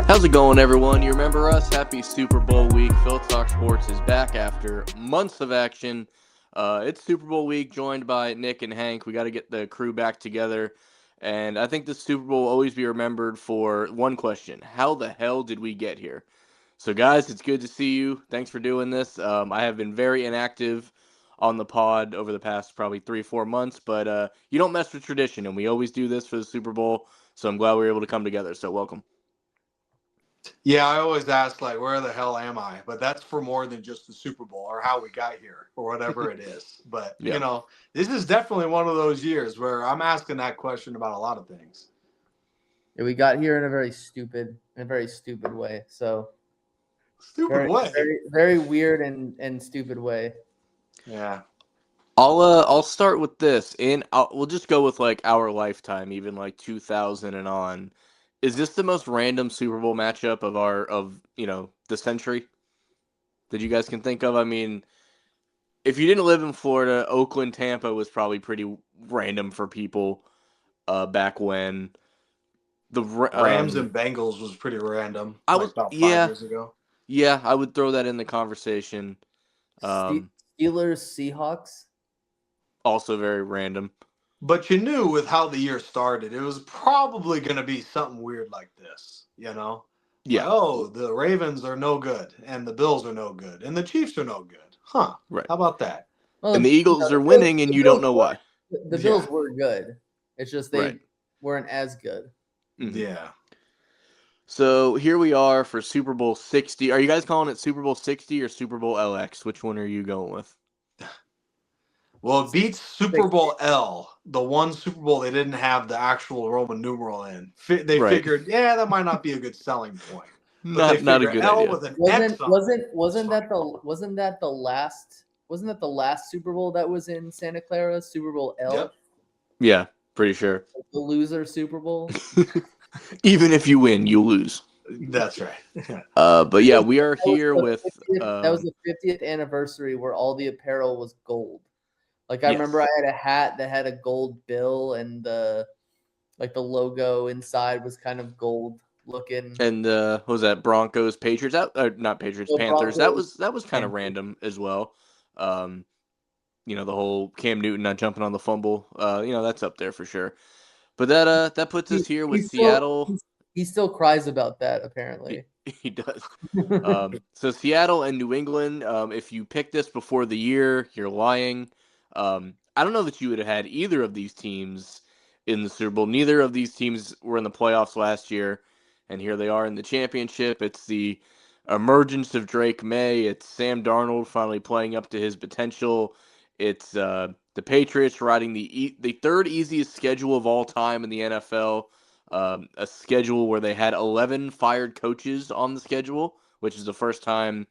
How's it going, everyone? You remember us? Happy Super Bowl week. Phil Talk Sports is back after months of action. It's Super Bowl week, joined by Nick and Hank. We got to get the crew back together. And I think the Super Bowl will always be remembered for one question: how the hell did we get here? So, guys, it's good to see you. Thanks for doing this. I have been very inactive on the pod over the past probably 3 or 4 months, but you don't mess with tradition, and we always do this for the Super Bowl. So, I'm glad we were able to come together. So, welcome. Yeah, I always ask, like, where the hell am I? But that's for more than just the Super Bowl or how we got here or whatever it is. But, Yeah. this is definitely one of those years where I'm asking that question about a lot of things. Yeah, we got here in a very stupid way. So Stupid way. very weird and stupid way. Yeah. I'll start with this, and we'll just go with like our lifetime, even like 2000 and on. Is this the most random Super Bowl matchup of the century that you guys can think of? I mean, if you didn't live in Florida, Oakland Tampa was probably pretty random for people back when Rams and Bengals was pretty random, I like would about 5 years yeah ago. I would throw that in the conversation. Um, Steelers Seahawks. Also very random. But you knew with how the year started, it was probably going to be something weird like this, Like, Yeah, oh, the Ravens are no good, and the Bills are no good, and the Chiefs are no good. Huh. right. How about that? Well, And the Eagles are winning, and you don't know why. The Bills were good. It's just they Right. weren't as good. Mhm. Yeah. So here we are for Super Bowl 60. Are you guys calling it Super Bowl 60 or Super Bowl LX? Which one are you going with? Well, it beats Super Bowl L, the one Super Bowl they didn't have the actual Roman numeral in. They Right. figured, yeah, that might not be a good selling point. But they Not a figure good L idea. with an X on it. Wasn't that the last Super Bowl that was in Santa Clara? Super Bowl L, Yep. Yeah, pretty sure. the loser Super Bowl. Even if you win, you lose. That's right. But yeah, we are here with That was the 50th anniversary where all the apparel was gold. Like I Yes. remember I had a hat that had a gold bill and the logo inside was kind of gold looking. and what was that Broncos Patriots not Patriots The Panthers. Broncos, That was kind of Panthers. random as well. The whole Cam Newton not jumping on the fumble. That's up there for sure. But that puts us here with Seattle. He still cries about that apparently. He does. So Seattle and New England. If you picked this before the year, you're lying. I don't know that you would have had either of these teams in the Super Bowl. Neither of these teams were in the playoffs last year, and here they are in the championship. It's the emergence of Drake May. It's Sam Darnold finally playing up to his potential. It's the Patriots riding the third easiest schedule of all time in the NFL. A schedule where they had 11 fired coaches on the schedule, which is the first time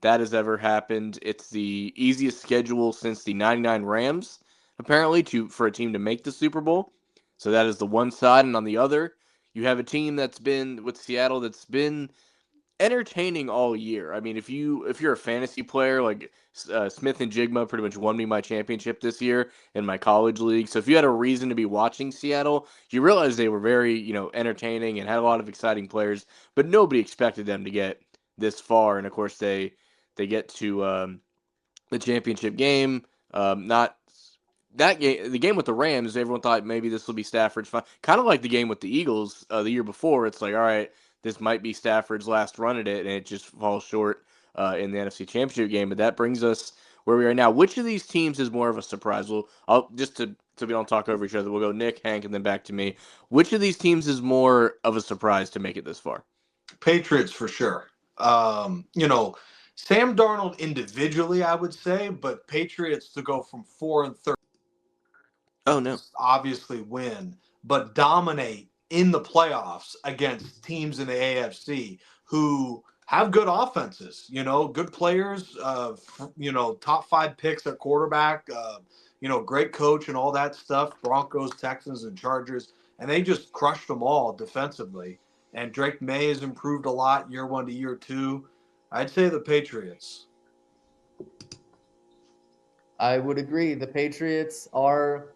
that has ever happened. It's the easiest schedule since the '99 Rams, apparently, for a team to make the Super Bowl. So that is the one side, and on the other, you have a team that's been with Seattle that's been entertaining all year. I mean, if you're a fantasy player, like Smith and Jigma pretty much won me my championship this year in my college league. So if you had a reason to be watching Seattle, you realize they were very entertaining and had a lot of exciting players, but nobody expected them to get this far. And of course they get to the championship game. Not that game, the game with the Rams, everyone thought maybe this will be Stafford's fun. Kind of like the game with the Eagles the year before. It's like, all right, this might be Stafford's last run at it, and it just falls short in the NFC Championship game. But that brings us where we are now. Which of these teams is more of a surprise? Well, I'll just to so we don't talk over each other. We'll go Nick, Hank, and then back to me. Which of these teams is more of a surprise to make it this far? Patriots for sure. Sam Darnold individually, I would say, but Patriots to go from 4-30. Oh no, Obviously win, but dominate in the playoffs against teams in the AFC who have good offenses, good players, top 5 picks at quarterback, great coach and all that stuff, Broncos, Texans, and Chargers, and they just crushed them all defensively. And Drake May has improved a lot year 1 to year 2. I'd say the Patriots. I would agree. The Patriots are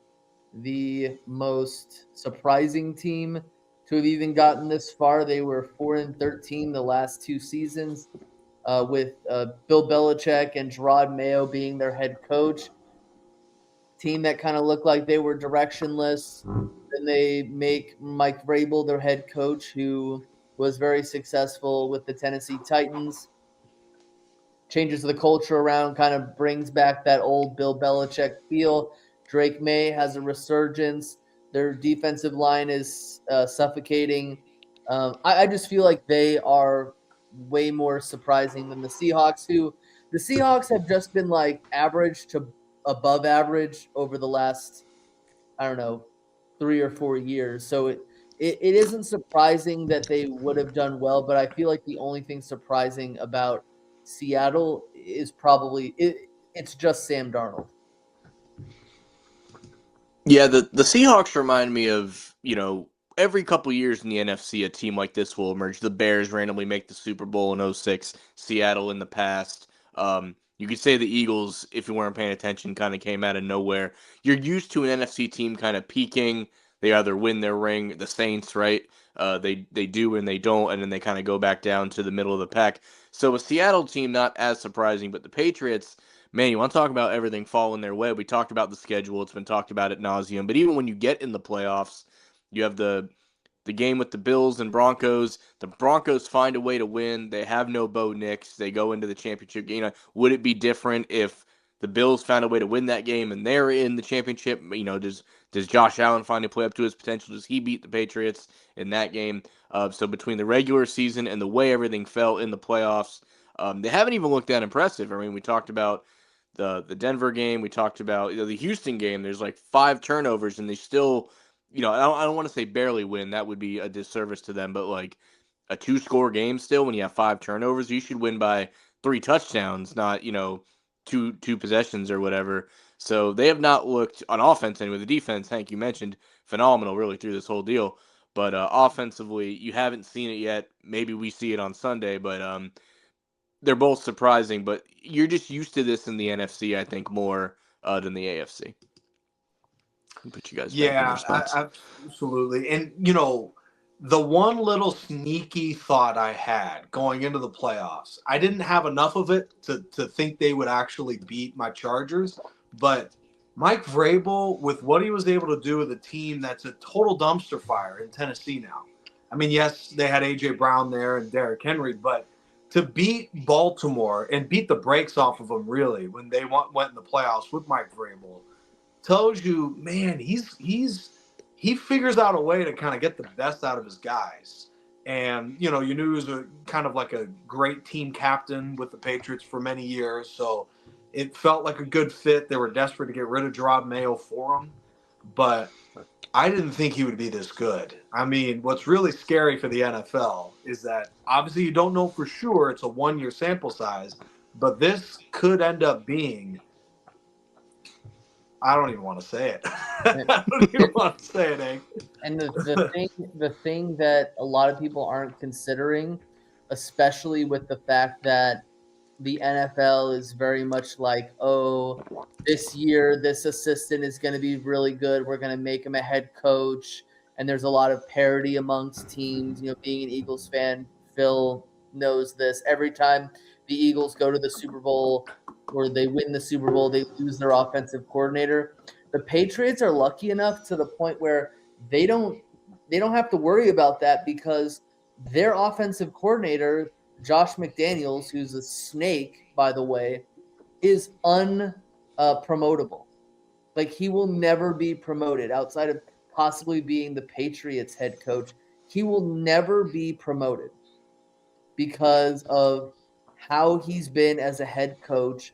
the most surprising team to have even gotten this far. They were 4-13 the last 2 seasons, with Bill Belichick and Gerard Mayo being their head coach. Team that kind of looked like they were directionless. Then they make Mike Vrabel their head coach, who was very successful with the Tennessee Titans. Changes the culture around, kind of brings back that old Bill Belichick feel. Drake May has a resurgence. Their defensive line is suffocating. I just feel like they are way more surprising than the Seahawks, who the Seahawks have just been like average to above average over the last, I don't know, 3 or 4 years. So it isn't surprising that they would have done well, but I feel like the only thing surprising about Seattle is probably it's just Sam Darnold. Yeah, the Seahawks remind me of, every couple years in the NFC, a team like this will emerge. The Bears randomly make the Super Bowl in 06, Seattle in the past. You could say the Eagles, if you weren't paying attention, kind of came out of nowhere. You're used to an NFC team kind of peaking. They either win their ring, the Saints, right? They do and they don't, and then they kind of go back down to the middle of the pack. So a Seattle team, not as surprising, but the Patriots, man, you want to talk about everything falling their way. We talked about the schedule. It's been talked about ad nauseum. But even when you get in the playoffs, you have the game with the Bills and Broncos. The Broncos find a way to win. They have no Bo Nix. They go into the championship game. Would it be different if the Bills found a way to win that game and they're in the championship? Does Josh Allen finally play up to his potential? Does he beat the Patriots in that game? So between the regular season and the way everything fell in the playoffs, they haven't even looked that impressive. I mean, we talked about the Denver game. We talked about the Houston game. There's like 5 turnovers, and they still, I don't want to say barely win. That would be a disservice to them. But like a 2-score game still, when you have 5 turnovers, you should win by 3 touchdowns, not two possessions or whatever. So they have not looked on offense anyway. The defense, Hank, you mentioned, phenomenal really through this whole deal. But offensively, you haven't seen it yet. Maybe we see it on Sunday, but they're both surprising. But you're just used to this in the NFC, I think, more than the AFC. I'll put you guys back in response. Absolutely. And, the one little sneaky thought I had going into the playoffs, I didn't have enough of it to think they would actually beat my Chargers. But Mike Vrabel, with what he was able to do with a team that's a total dumpster fire in Tennessee now. I mean, yes, they had A.J. Brown there and Derrick Henry, but to beat Baltimore and beat the brakes off of them, really, when they went in the playoffs with Mike Vrabel, tells you, man, he figures out a way to kind of get the best out of his guys. And, you knew he was a kind of like a great team captain with the Patriots for many years. So it felt like a good fit. They were desperate to get rid of Gerard Mayo for him. But I didn't think he would be this good. I mean, what's really scary for the NFL is that obviously you don't know for sure. It's a 1-year sample size. But this could end up being, I don't even want to say it. I don't even want to say it, Hank. And the thing that a lot of people aren't considering, especially with the fact that the NFL is very much like, oh, this year this assistant is going to be really good. We're going to make him a head coach. And there's a lot of parity amongst teams. Being an Eagles fan, Phil knows this. Every time the Eagles go to the Super Bowl or they win the Super Bowl, they lose their offensive coordinator. The Patriots are lucky enough to the point where they don't have to worry about that because their offensive coordinator, Josh McDaniels, who's a snake, by the way, is unpromotable. Like, he will never be promoted outside of possibly being the Patriots head coach. He will never be promoted because of how he's been as a head coach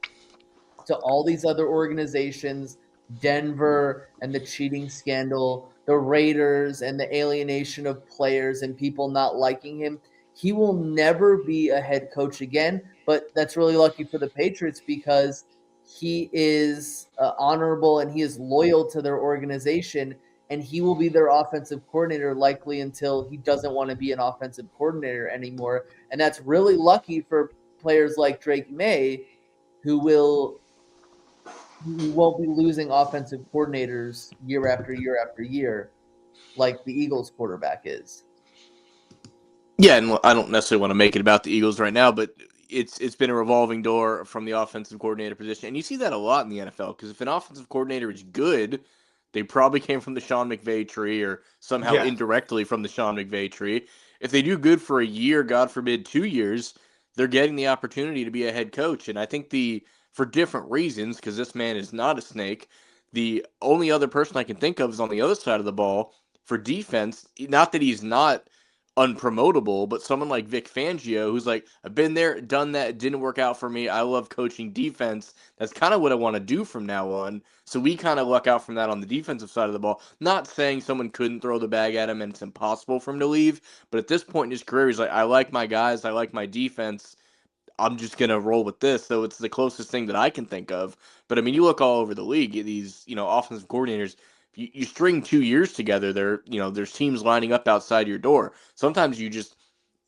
to all these other organizations, Denver and the cheating scandal, the Raiders and the alienation of players and people not liking him. He will never be a head coach again, but that's really lucky for the Patriots because he is honorable and he is loyal to their organization, and he will be their offensive coordinator likely until he doesn't want to be an offensive coordinator anymore. And that's really lucky for players like Drake May, who won't be losing offensive coordinators year after year after year like the Eagles quarterback is. Yeah, and I don't necessarily want to make it about the Eagles right now, but it's been a revolving door from the offensive coordinator position, and you see that a lot in the NFL. Because if an offensive coordinator is good, they probably came from the Sean McVay tree or somehow Yeah. indirectly from the Sean McVay tree. If they do good for a year, God forbid, 2 years, they're getting the opportunity to be a head coach. And I think for different reasons, because this man is not a snake. The only other person I can think of is on the other side of the ball for defense. Not that he's not unpromotable, but someone like Vic Fangio, who's like, I've been there, done that, it didn't work out for me. I love coaching defense. That's kind of what I want to do from now on. So we kind of luck out from that on the defensive side of the ball. Not saying someone couldn't throw the bag at him and it's impossible for him to leave, but at this point in his career, he's like, I like my guys, I like my defense. I'm just gonna roll with this. So it's the closest thing that I can think of. But I mean, you look all over the league. These offensive coordinators. You string 2 years together. There's teams lining up outside your door. Sometimes you just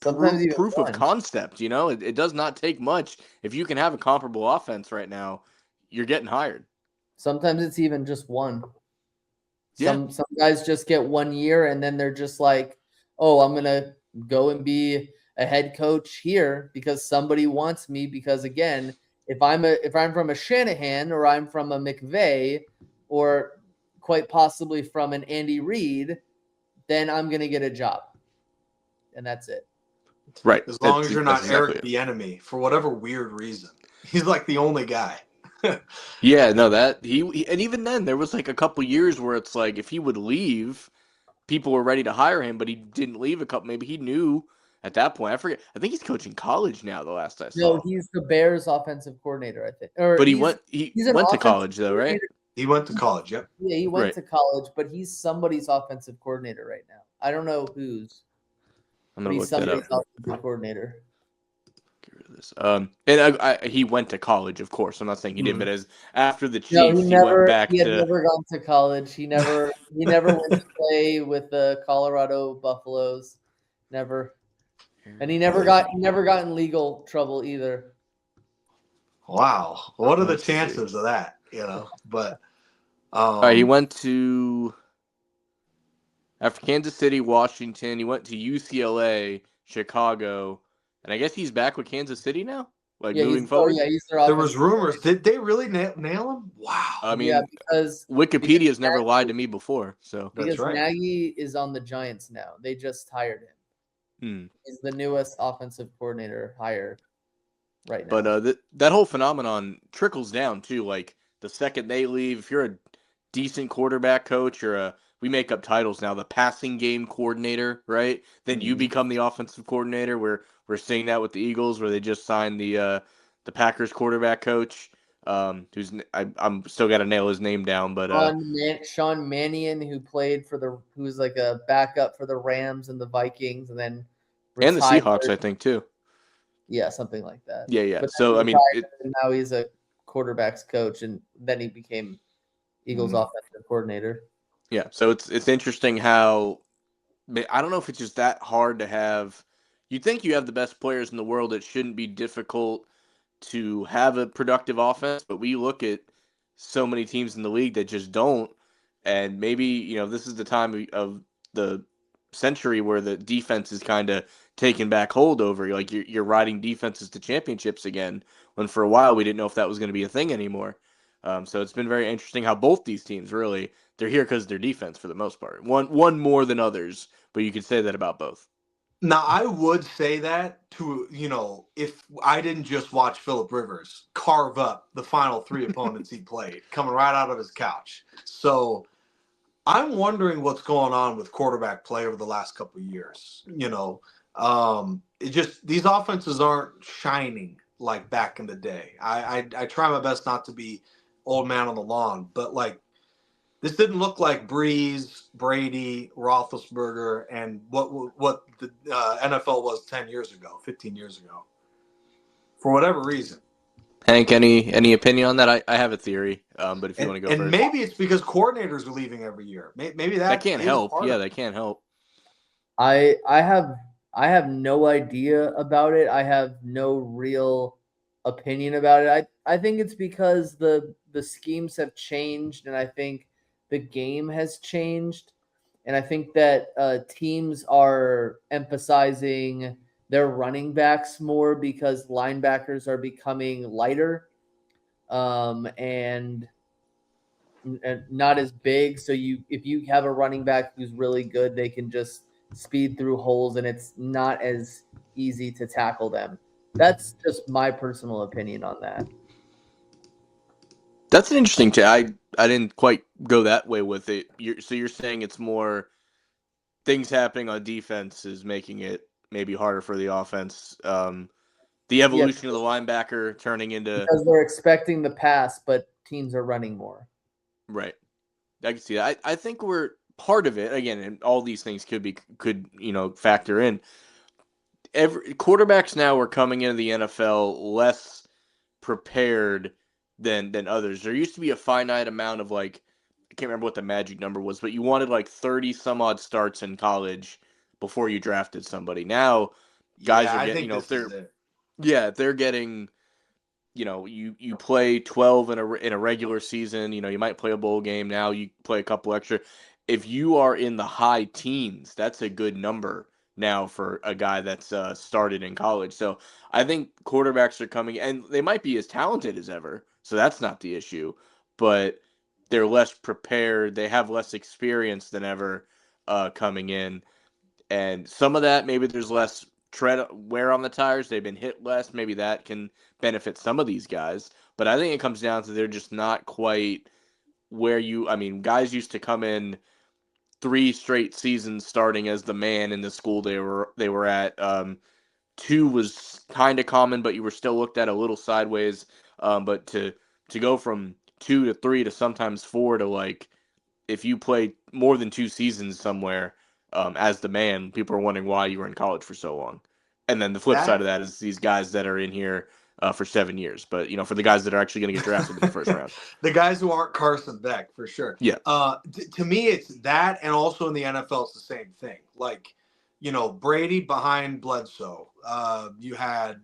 Sometimes even proof of one. concept. It does not take much. If you can have a comparable offense right now, you're getting hired. Sometimes it's even just one. Yeah. Some guys just get 1 year and then they're just like, oh, I'm gonna go and be a head coach here because somebody wants me. Because again, if I'm from a Shanahan or I'm from a McVay or quite possibly from an Andy Reid, then I'm gonna get a job. And that's it. Right. As long as you're not exactly Eric Bieniemy for whatever weird reason. He's like the only guy. Yeah, no, that and even then there was like a couple years where it's like if he would leave, people were ready to hire him, but he didn't leave a couple. Maybe he knew at that point. I forget. I think he's coaching college now. The last I No, saw, he's the Bears offensive coordinator, I think. Or but he he's went. He he's an went to offensive college though, right? coordinator. He went to college. Yep. Yeah, he went Right. to college, but he's somebody's offensive coordinator right now. I don't know whose, I'm but gonna he's look that up. somebody's offensive coordinator. Get rid of this. And he went to college, of course. I'm not saying he didn't, Mhm. but as after the No, Chiefs, he went back he had to. never gone to college. He never went to play with the Colorado Buffaloes. Never. And he never got in legal trouble either. Wow. What are the Let's see. chances of that? But He went to after Kansas City, Washington. He went to UCLA, Chicago, and I guess he's back with Kansas City now. Like moving forward. Yeah, he's their there offensive was rumors. Did they really nail him? Wow. I mean, yeah, because Wikipedia's never lied to me before, so. That's right. Nagy is on the Giants now. They just hired him. He's the newest offensive coordinator hire right now. But that whole phenomenon trickles down too. Like the second they leave, if you're a decent quarterback coach or we make up titles now, the passing game coordinator, right? Then you Mhm. become the offensive coordinator. We're seeing that with the Eagles, where they just signed the Packers quarterback coach, who's I'm still got to nail his name down, but Sean Mannion, who was like a backup for the Rams and the Vikings, and then and the retired. Seahawks, I think too. Yeah, something like that. Yeah. But So I mean, now he's a quarterbacks coach, and then he became Eagles offensive coordinator. yeah. So it's interesting how I don't know if it's just that hard to have. You think you have the best players in the world. It shouldn't be difficult to have a productive offense, but we look at so many teams in the league that just don't. And maybe this is the time of the century where the defense is kind of taking back hold over. Like you're riding defenses to championships again. When for a while we didn't know if that was going to be a thing anymore. So it's been very interesting how both these teams really they're here because of their defense for the most part. One more than others, but you could say that about both. Now, I would say that if I didn't just watch Phillip Rivers carve up the final three opponents he played, coming right out of his couch. So I'm wondering what's going on with quarterback play over the last couple of years. It just these offenses aren't shining like back in the day. I try my best not to be old man on the lawn, but like this didn't look like Breeze, Brady, Roethlisberger, and what the NFL was 10 years ago, 15 years ago. For whatever reason. Hank, any opinion on that? I have a theory, but if you want to go And first. maybe it's because coordinators are leaving every year. Maybe that can't help. Part Yeah, that can't help. I have no idea about it. I have no real opinion about it. I think it's because the schemes have changed, and I think the game has changed, And I think that teams are emphasizing their running backs more because linebackers are becoming lighter and not as big. So if you have a running back who's really good, they can just speed through holes, and it's not as easy to tackle them. That's just my personal opinion on that. That's an interesting take. I didn't quite go that way with it. So you're saying it's more things happening on defense is making it maybe harder for the offense. The evolution of the linebacker turning into because they're expecting the pass, but teams are running more. Right. I can see that. I think we're part of it again, and all these things could factor in. Every quarterbacks now are coming into the NFL less prepared than others. There used to be a finite amount of I can't remember what the magic number was, but you wanted 30 some odd starts in college before you drafted somebody. Now guys are getting if they're getting you play 12 in a regular season, you might play a bowl game, now you play a couple extra. If you are in the high teens, that's a good number now for a guy that's started in college. So I think quarterbacks are coming, and they might be as talented as ever, so that's not the issue, but they're less prepared, they have less experience than ever coming in, and some of that, maybe there's less tread wear on the tires, they've been hit less, maybe that can benefit some of these guys, but I think it comes down to they're just not quite where guys used to come in 3 straight seasons starting as the man in the school they were at. 2 was kind of common, but you were still looked at a little sideways. But to go from 2 to 3 to sometimes 4 to if you play more than 2 seasons somewhere as the man, people are wondering why you were in college for so long. And then the flip side of that is these guys that are in here for 7 years. But, for the guys that are actually going to get drafted in the first round. The guys who aren't Carson Beck, for sure. Yeah. To me, it's that, and also in the NFL, it's the same thing. Brady behind Bledsoe. You had,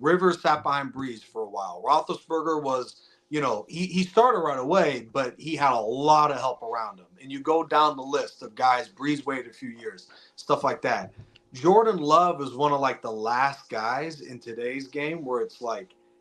Rivers sat behind Breeze for a while. Roethlisberger was, he started right away, but he had a lot of help around him. And you go down the list of guys, Breeze waited a few years, stuff like that. Jordan Love is one of the last guys in today's game where it's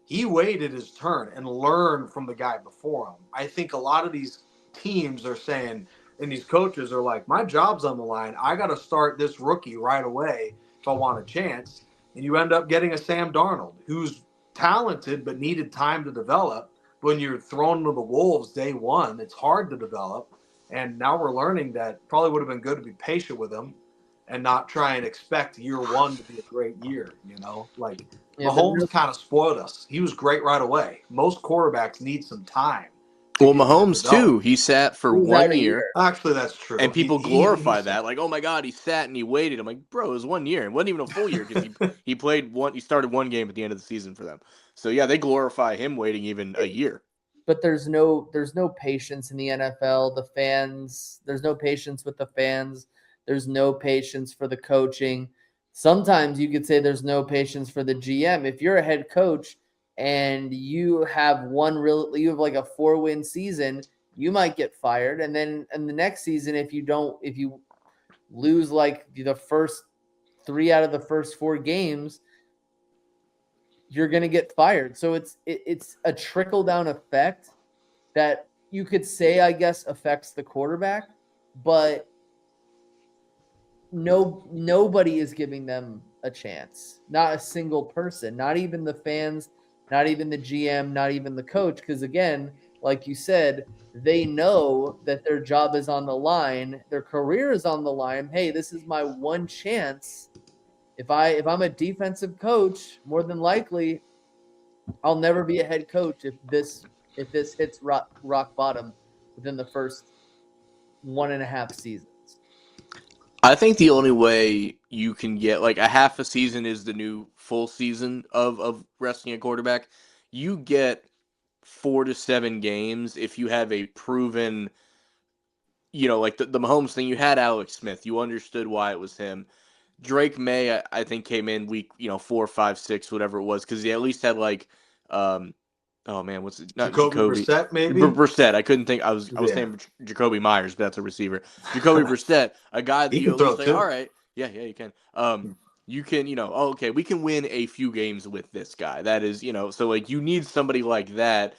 he waited his turn and learned from the guy before him. I think a lot of these teams are saying, and these coaches are my job's on the line. I got to start this rookie right away if I want a chance. And you end up getting a Sam Darnold who's talented but needed time to develop. When you're thrown to the wolves day one, it's hard to develop. And now we're learning that probably would have been good to be patient with him and not try and expect year one to be a great year, Mahomes kind of spoiled us. He was great right away. Most quarterbacks need some time. Well, Mahomes, too. He sat for 1 year. Actually, that's true. And people glorify that. Oh, my God, he sat and he waited. I'm like, bro, it was 1 year. It wasn't even a full year because he played he started one game at the end of the season for them. So, yeah, they glorify him waiting even a year. But there's no patience in the NFL. There's no patience with the fans. There's no patience for the coaching. Sometimes you could say there's no patience for the GM. If you're a head coach and you have a 4-win season, you might get fired. And then in the next season, if you lose the first 3 out of the first 4 games, you're going to get fired. So it's a trickle down effect that you could say, I guess, affects the quarterback, but nobody is giving them a chance. Not a single person, not even the fans, not even the GM, not even the coach. Because again, like you said, they know that their job is on the line. Their career is on the line. Hey, this is my one chance. If I'm a defensive coach, more than likely, I'll never be a head coach if this hits rock bottom within the first 1.5 seasons. I think the only way you can get a half a season is the new full season of wrestling a quarterback. You get 4 to 7 games if you have a proven, the Mahomes thing. You had Alex Smith. You understood why it was him. Drake May, I think, came in week 4, 5, 6, whatever it was, because he at least had Oh man, what's it? Not Jacoby Jacoby. Brissett, maybe. Brissett. I couldn't think. I was Yeah. saying Jacoby Myers, but that's a receiver. Jacoby Brissett, a guy that He you can at throw least like. too. All right, yeah, you can. You can, oh, okay, we can win a few games with this guy. That is, so like you need somebody like that.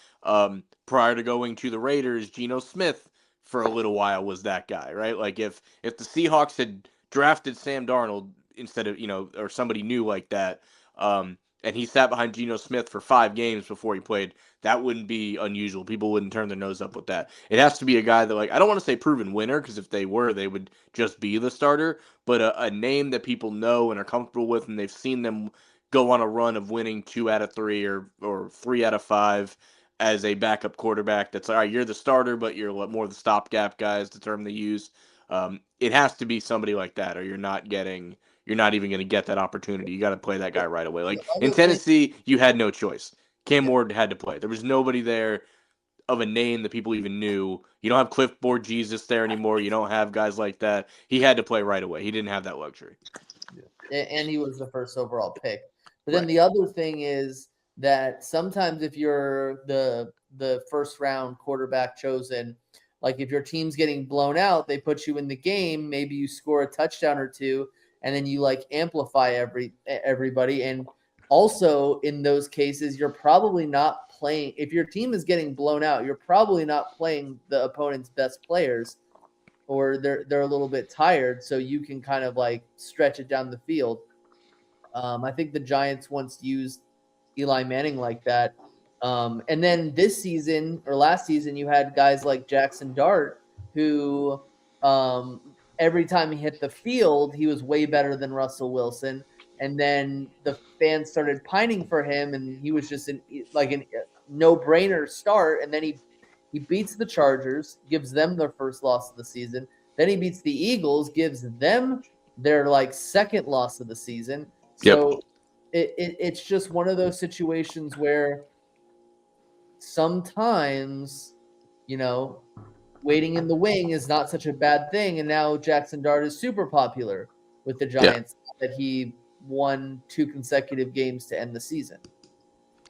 Prior to going to the Raiders, Geno Smith for a little while was that guy, right? Like if the Seahawks had drafted Sam Darnold instead of or somebody new like that, and he sat behind Geno Smith for 5 games before he played, that wouldn't be unusual. People wouldn't turn their nose up with that. It has to be a guy that, like, I don't want to say proven winner, because if they were, they would just be the starter, but a name that people know and are comfortable with, and they've seen them go on a run of winning 2 out of 3 or 3 out of 5 as a backup quarterback. That's like, all right, you're the starter, but you're more the stopgap guy is the term they use. It has to be somebody like that, or you're not even going to get that opportunity. You got to play that guy right away. Like in Tennessee, you had no choice. Cam Ward had to play. There was nobody there of a name that people even knew. You don't have Clifford Jesus there anymore. You don't have guys like that. He had to play right away. He didn't have that luxury. And he was the first overall pick. But then the other thing is that sometimes if you're the first round quarterback chosen, like if your team's getting blown out, they put you in the game, maybe you score a touchdown or two, and then you like amplify everybody. And also in those cases, you're probably not playing. If your team is getting blown out, you're probably not playing the opponent's best players, or they're a little bit tired, so you can kind of like stretch it down the field. I think the Giants once used Eli Manning like that. And then this season or last season, you had guys like Jackson Dart, who every time he hit the field, he was way better than Russell Wilson. And then the fans started pining for him, and he was just a no-brainer start. And then he beats the Chargers, gives them their first loss of the season. Then he beats the Eagles, gives them their like second loss of the season. So it's just one of those situations where sometimes, waiting in the wing is not such a bad thing. And now Jackson Dart is super popular with the Giants, that he won 2 consecutive games to end the season.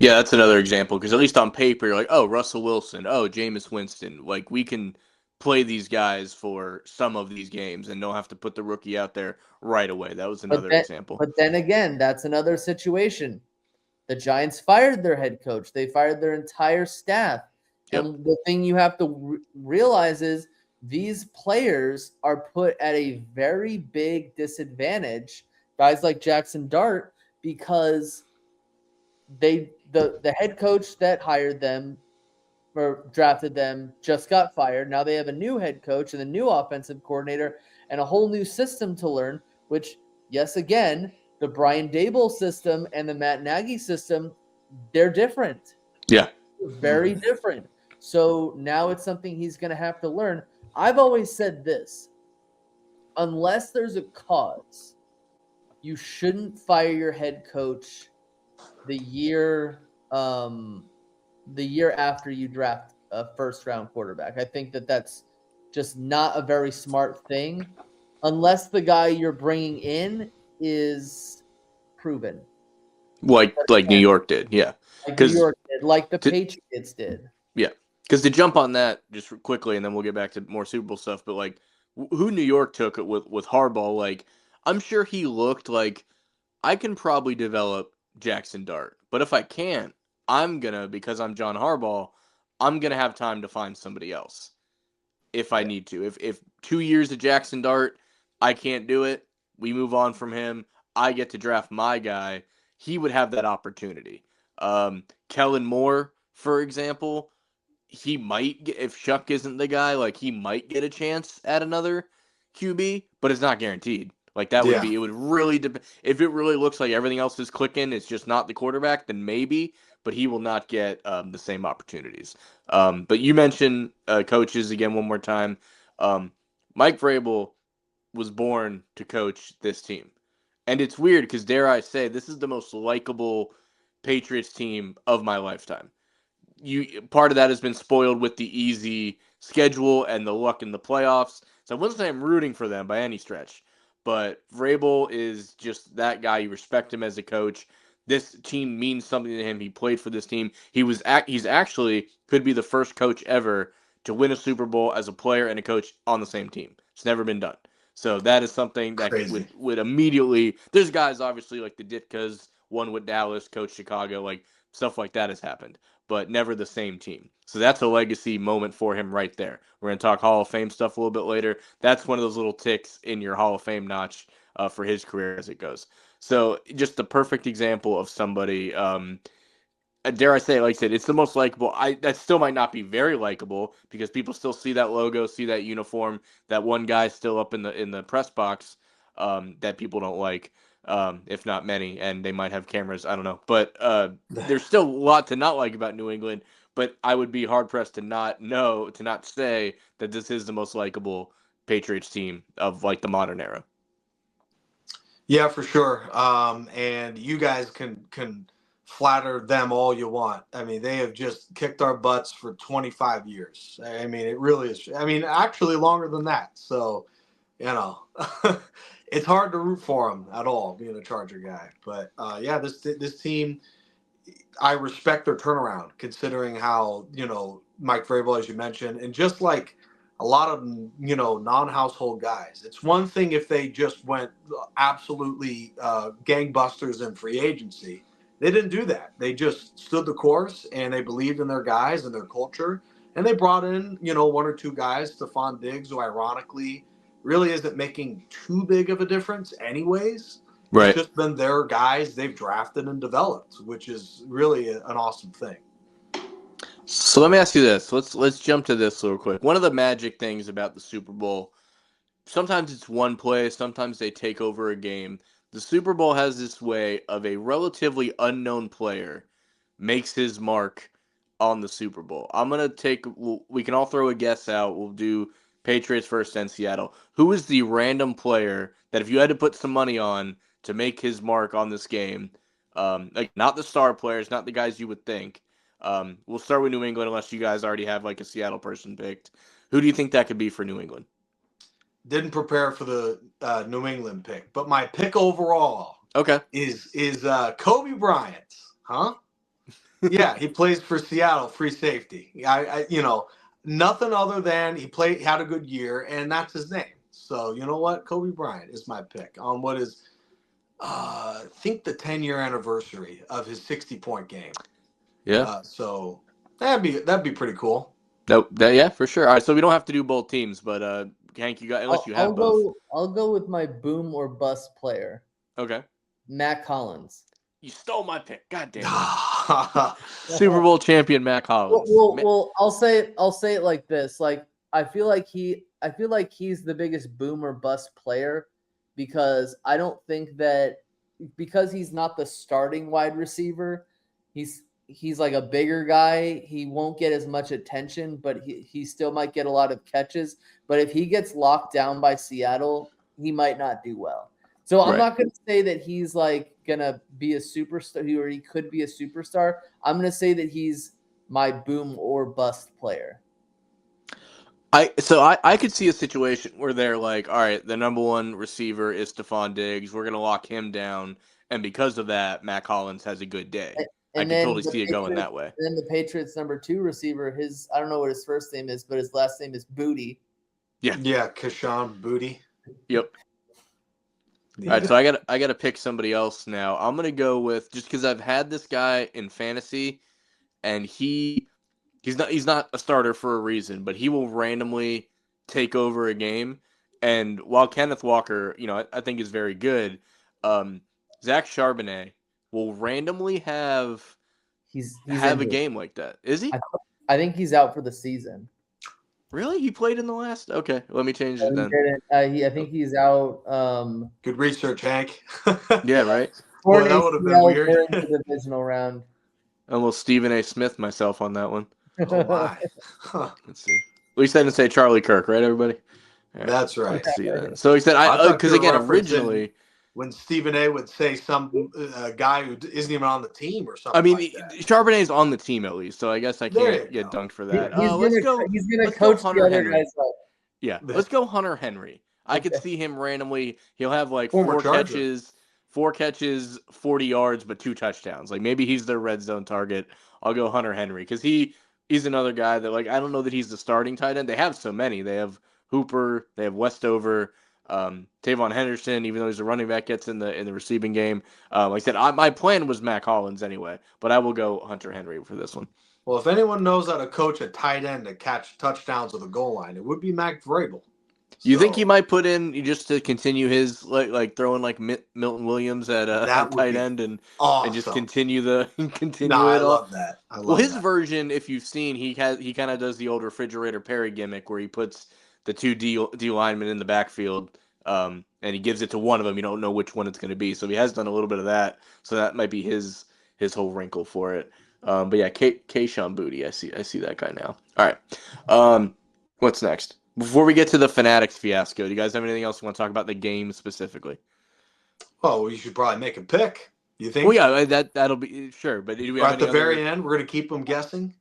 Yeah, that's another example, because at least on paper, you're like, oh, Russell Wilson, oh, Jameis Winston. Like, we can play these guys for some of these games and don't have to put the rookie out there right away. That was another example. But then again, that's another situation. The Giants fired their head coach. They fired their entire staff. Yep. And the thing you have to realize is these players are put at a very big disadvantage, guys like Jackson Dart, because the head coach that hired them or drafted them just got fired. Now they have a new head coach and a new offensive coordinator and a whole new system to learn, which, yes, again, the Brian Daboll system and the Matt Nagy system, they're different. Yeah. Very different. So now it's something he's going to have to learn. I've always said this. Unless there's a cause, you shouldn't fire your head coach the year after you draft a first-round quarterback. I think that's just not a very smart thing unless the guy you're bringing in is proven. Like New York did, yeah. Like New York did, like the Patriots did. Yeah, because to jump on that just quickly, and then we'll get back to more Super Bowl stuff, but like who New York took it with Harbaugh, like I'm sure he looked like, I can probably develop Jackson Dart, but if I can't, because I'm John Harbaugh, I'm going to have time to find somebody else if I need to. If 2 years of Jackson Dart, I can't do it, we move on from him, I get to draft my guy, he would have that opportunity. Kellen Moore, for example, he might get, if Shuck isn't the guy, like he might get a chance at another QB, but it's not guaranteed. Like that would be, it would really depend. If it really looks like everything else is clicking, it's just not the quarterback, then maybe, but he will not get the same opportunities. But you mentioned coaches again one more time. Mike Vrabel was born to coach this team. And it's weird because, dare I say, this is the most likable Patriots team of my lifetime. Part of that has been spoiled with the easy schedule and the luck in the playoffs. So I wouldn't say I'm rooting for them by any stretch. But Vrabel is just that guy. You respect him as a coach. this team means something to him. He played for this team. He's actually could be the first coach ever to win a Super Bowl as a player and a coach on the same team. It's never been done. So that is something that Crazy. would immediately. There's guys obviously like the Ditkas, one with Dallas, coach Chicago, like stuff like that has happened, but never the same team. So that's a legacy moment for him right there. We're going to talk Hall of Fame stuff a little bit later. That's one of those little ticks in your Hall of Fame notch for his career as it goes. So just the perfect example of somebody, dare I say, like I said, it's the most likable. That still might not be very likable because people still see that logo, see that uniform, that one guy still up in the press box that people don't like, if not many, and they might have cameras. I don't know, but there's still a lot to not like about New England. But I would be hard pressed to not say that this is the most likable Patriots team of like the modern era. Yeah, for sure. And you guys can flatter them all you want. I mean, they have just kicked our butts for 25 years. I mean, it really is. I mean, actually longer than that. So, it's hard to root for them at all, being a Charger guy. But yeah, this team, I respect their turnaround, considering how Mike Vrabel, as you mentioned, and just like a lot of non-household guys. It's one thing if they just went absolutely gangbusters in free agency. They didn't do that. They just stood the course and they believed in their guys and their culture. And they brought in, one or two guys, Stephon Diggs, who ironically really isn't making too big of a difference anyways. Right. It's just been their guys they've drafted and developed, which is really an awesome thing. So let me ask you this. Let's jump to this real quick. One of the magic things about the Super Bowl, sometimes it's one play, sometimes they take over a game. The Super Bowl has this way of a relatively unknown player makes his mark on the Super Bowl. We can all throw a guess out. We'll do Patriots first and Seattle. Who is the random player that if you had to put some money on to make his mark on this game, like not the star players, not the guys you would think, we'll start with New England unless you guys already have like a Seattle person picked. Who do you think that could be for New England? Didn't prepare for the New England pick, but my pick overall is Kobe Bryant. Huh? Yeah, he plays for Seattle, free safety. I nothing other than he had a good year, and that's his name. So you know what? Kobe Bryant is my pick on what is I think the 10-year anniversary of his 60-point game. Yeah. So that'd be pretty cool. Yeah, for sure. All right, so we don't have to do both teams, but Hank, you got unless you have both. I'll go with my boom or bust player. Okay. Matt Collins. You stole my pick. God damn it. Super Bowl champion Matt Collins. Well, I'll say it like this. Like I feel like he's the biggest boom or bust player because I don't think that because he's not the starting wide receiver, he's like a bigger guy. He won't get as much attention, but he still might get a lot of catches. But if he gets locked down by Seattle, he might not do well. So I'm not going to say that he's like going to be a superstar or he could be a superstar. I'm going to say that he's my boom or bust player. I could see a situation where they're like, all right, the number one receiver is Stephon Diggs. We're going to lock him down. And because of that, Matt Collins has a good day. I can totally see it going that way. Then the Patriots' number 2 receiver, I don't know what his first name is, but his last name is Booty. Yeah, Kayshon Boutte. Yep. Yeah. All right, so I got to pick somebody else now. I'm gonna go with just because I've had this guy in fantasy, and he's not a starter for a reason, but he will randomly take over a game. And while Kenneth Walker, I think is very good, Zach Charbonnet will randomly have a game like that. Is he? I think he's out for the season. Really? He played in the last? Okay, let me change it then. I think he's out. Good research, Hank. Yeah, right? Well, that would have been weird. The divisional round. Almost Stephen A. Smith myself on that one. Oh, my. Huh. Let's see. At least I didn't say Charlie Kirk, right, everybody? Right, that's right. Let's see then. So he said, because again, originally... When Stephen A. would say some guy who isn't even on the team or something. I mean, like that. Charbonnet's on the team at least, so I guess I can't get dunked for that. He's gonna coach the other guys up. Yeah, let's go Hunter Henry. I could see him randomly. He'll have like Former four Charger. catches 4 catches, 40 yards, but 2 touchdowns. Like maybe he's their red zone target. I'll go Hunter Henry because he's another guy that like I don't know that he's the starting tight end. They have so many. They have Hooper, they have Westover, Tavon Henderson. Even though he's a running back, gets in the receiving game. Like I said, my plan was Mac Hollins anyway, but I will go Hunter Henry for this one. Well, if anyone knows how to coach a tight end to catch touchdowns at the goal line, it would be Mac Vrabel. You think he might put in just to continue his like throwing like Milton Williams at tight end and just continue it? I love that. His version, if you've seen, he kind of does the old refrigerator Perry gimmick where he puts the 2 D linemen in the backfield, and he gives it to one of them. You don't know which one it's going to be, so he has done a little bit of that. So that might be his whole wrinkle for it. But yeah, Kayshon Boutte, I see that guy now. All right, what's next? Before we get to the Fanatics fiasco, do you guys have anything else you want to talk about the game specifically? Oh, well, you should probably make a pick. You think? Well, yeah, that'll be sure. But do we have at the very end, we're going to keep them guessing.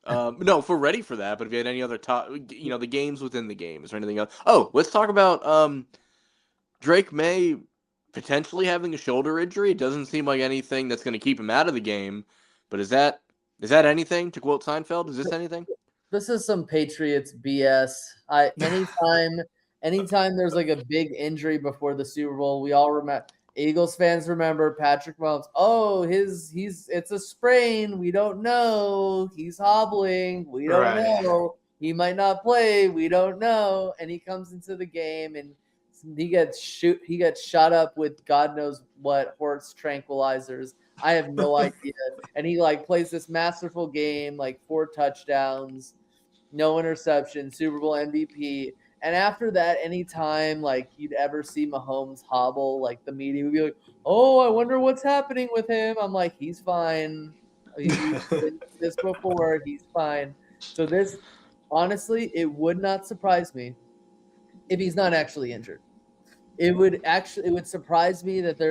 No, if we're ready for that. But if you had any other the games within the games or anything else. Oh, let's talk about Drake May potentially having a shoulder injury. It doesn't seem like anything that's going to keep him out of the game. But is that anything? To quote Seinfeld, is this anything? This is some Patriots BS. Anytime there's like a big injury before the Super Bowl, we all remember. Eagles fans remember Patrick Mahomes. Oh, it's a sprain. We don't know. He's hobbling. We don't know. He might not play. We don't know. And he comes into the game and he gets shot up with God knows what horse tranquilizers. I have no idea. And he like plays this masterful game, like 4 touchdowns, no interception, Super Bowl MVP. And after that, anytime like you'd ever see Mahomes hobble, like the media would be like, "Oh, I wonder what's happening with him." I'm like, he's fine. He's been this before. He's fine. So this, honestly, it would not surprise me if he's not actually injured. It would surprise me that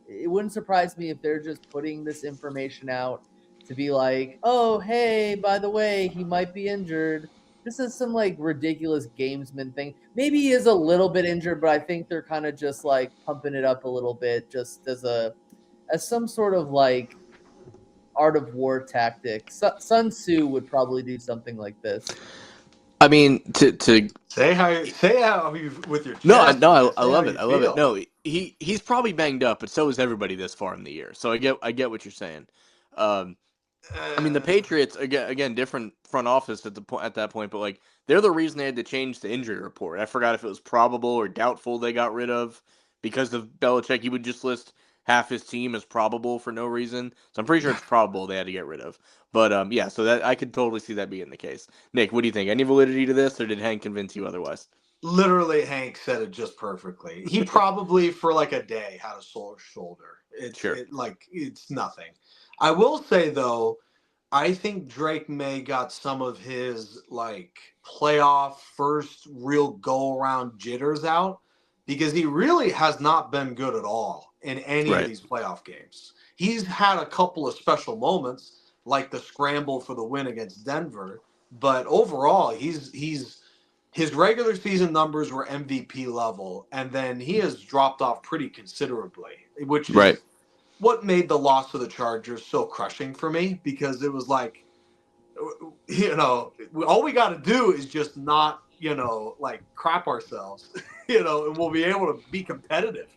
it wouldn't surprise me if they're just putting this information out to be like, "Oh, hey, by the way, he might be injured." This is some like ridiculous gamesman thing. Maybe he is a little bit injured, but I think they're kind of just like pumping it up a little bit just as some sort of like art of war tactic. Sun Tzu would probably do something like this. I mean, to say how you with your chest. No, I love it. I love it. No, he's probably banged up, but so is everybody this far in the year. So I get what you're saying. I mean, the Patriots again, different front office at that point, but like they're the reason they had to change the injury report. I forgot if it was probable or doubtful they got rid of because of Belichick. He would just list half his team as probable for no reason. So I'm pretty sure it's probable they had to get rid of. But yeah, so that I could totally see that being the case. Nick, what do you think? Any validity to this, or did Hank convince you otherwise? Literally, Hank said it just perfectly. He probably for like a day had a sore shoulder. It's nothing. I will say though, I think Drake May got some of his like playoff first real go around jitters out because he really has not been good at all in any of these playoff games. He's had a couple of special moments like the scramble for the win against Denver, but overall his regular season numbers were MVP level, and then he has dropped off pretty considerably, which is what made the loss to the Chargers so crushing for me, because it was like, all we got to do is just not, like crap ourselves, and we'll be able to be competitive.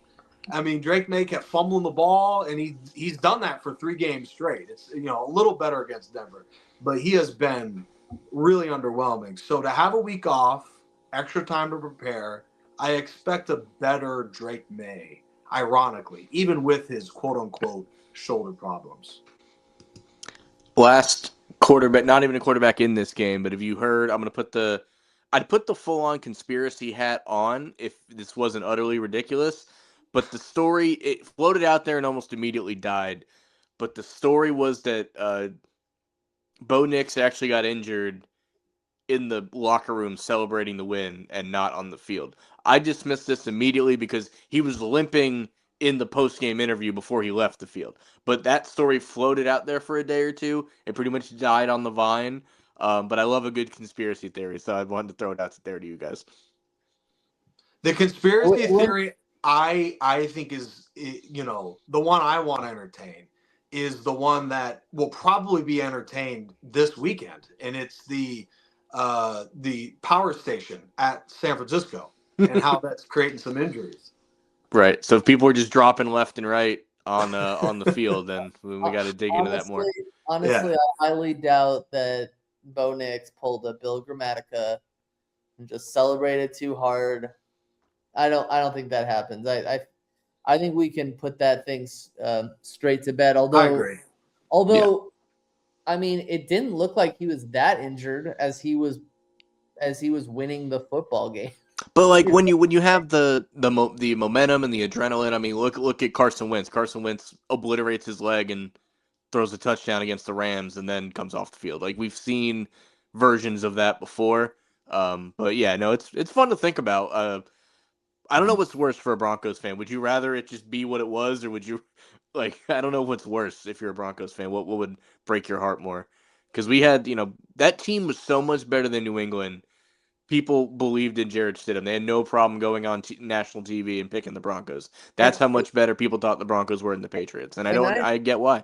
I mean, Drake May kept fumbling the ball, and he's done that for 3 games straight. It's, a little better against Denver, but he has been really underwhelming. So to have a week off, extra time to prepare, I expect a better Drake May. Ironically, even with his quote-unquote shoulder problems. Last quarterback, not even a quarterback in this game, but have you heard, I'd put the full-on conspiracy hat on if this wasn't utterly ridiculous, but the story, it floated out there and almost immediately died, but the story was that Bo Nix actually got injured in the locker room celebrating the win and not on the field. I dismissed this immediately because he was limping in the post-game interview before he left the field. But that story floated out there for a day or two. It pretty much died on the vine. But I love a good conspiracy theory, so I wanted to throw it out there to you guys. The conspiracy theory I think is, the one I want to entertain is the one that will probably be entertained this weekend, and it's the power station at San Francisco and how that's creating some injuries. Right. So if people are just dropping left and right on the field, then we got to dig into that more. Honestly, I highly doubt that Bo Nix pulled a Bill Gramatica and just celebrated too hard. I don't think that happens. I think we can put that thing straight to bed. I agree. Although, I mean, it didn't look like he was that injured as he was winning the football game. But like when you have the momentum and the adrenaline, I mean, look at Carson Wentz. Carson Wentz obliterates his leg and throws a touchdown against the Rams, and then comes off the field. Like we've seen versions of that before. But yeah, no, it's fun to think about. I don't know what's worse for a Broncos fan. Would you rather it just be what it was, or would you I don't know what's worse if you're a Broncos fan. What would break your heart more? Because we had, that team was so much better than New England. People believed in Jarrett Stidham. They had no problem going on national TV and picking the Broncos. That's how much better people thought the Broncos were than the Patriots. And I get why.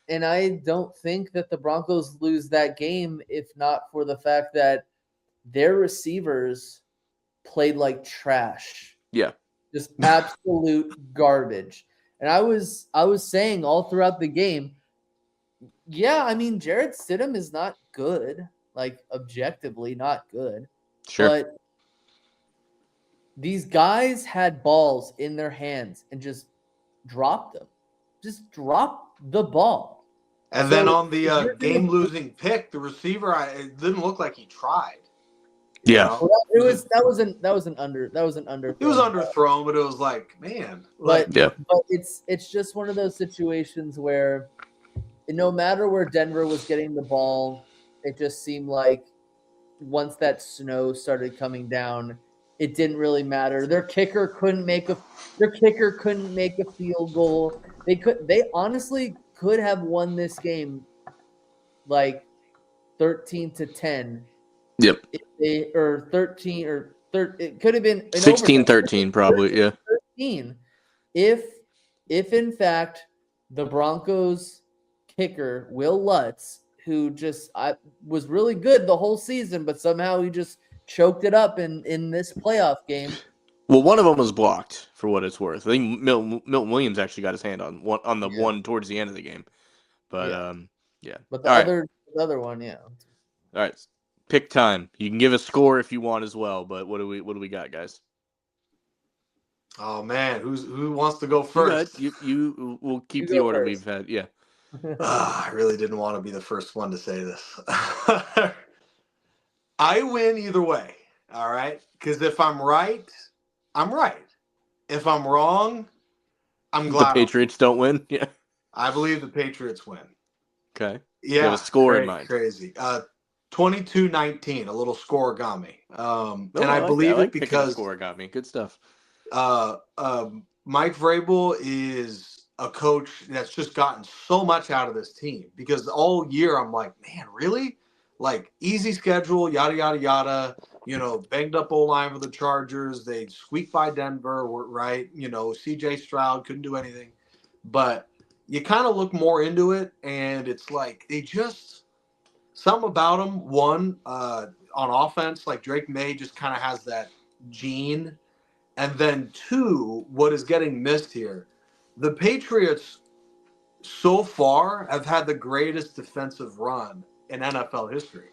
And I don't think that the Broncos lose that game if not for the fact that their receivers played like trash. Yeah. Just absolute garbage. And I was saying all throughout the game, yeah, I mean, Jarrett Stidham is not good, like objectively not good. Sure. But these guys had balls in their hands and just dropped them. Just drop the ball. And then on the game-losing pick, the receiver, it didn't look like he tried. Yeah, well, that was an under. It was underthrown, but it was like, man. But it's just one of those situations where no matter where Denver was getting the ball, it just seemed like once that snow started coming down, it didn't really matter. Their kicker couldn't make a field goal. They honestly could have won this game like 13-10. Yep. Or 13 or 13, it could have been 16-13 probably, 13 if in fact the Broncos kicker Will Lutz, who just was really good the whole season, but somehow he just choked it up in this playoff game. Well, one of them was blocked for what it's worth. I think Milton Williams actually got his hand on the one towards the end of the game. But But the other one, yeah. All right. Pick time. You can give a score if you want as well, but what do we got, guys? Oh man, who wants to go first? You will keep the order we've had. Yeah. I really didn't want to be the first one to say this. I win either way. All right, because if I'm right, I'm right. If I'm wrong, I'm glad. The Patriots don't win. Yeah. I believe the Patriots win. Okay. Yeah. You have a score in mind. Crazy. 22-19, a little scoregami. And I believe it because scoregami. Good stuff. Mike Vrabel is a coach that's just gotten so much out of this team because all year I'm like, man, really? Like easy schedule, yada, yada, yada, banged up O-line for the Chargers. They squeaked by Denver, right? CJ Stroud couldn't do anything, but you kind of look more into it and it's like, they just, something about them, one, on offense, like Drake May just kind of has that gene. And then two, what is getting missed here, the Patriots so far have had the greatest defensive run in NFL history.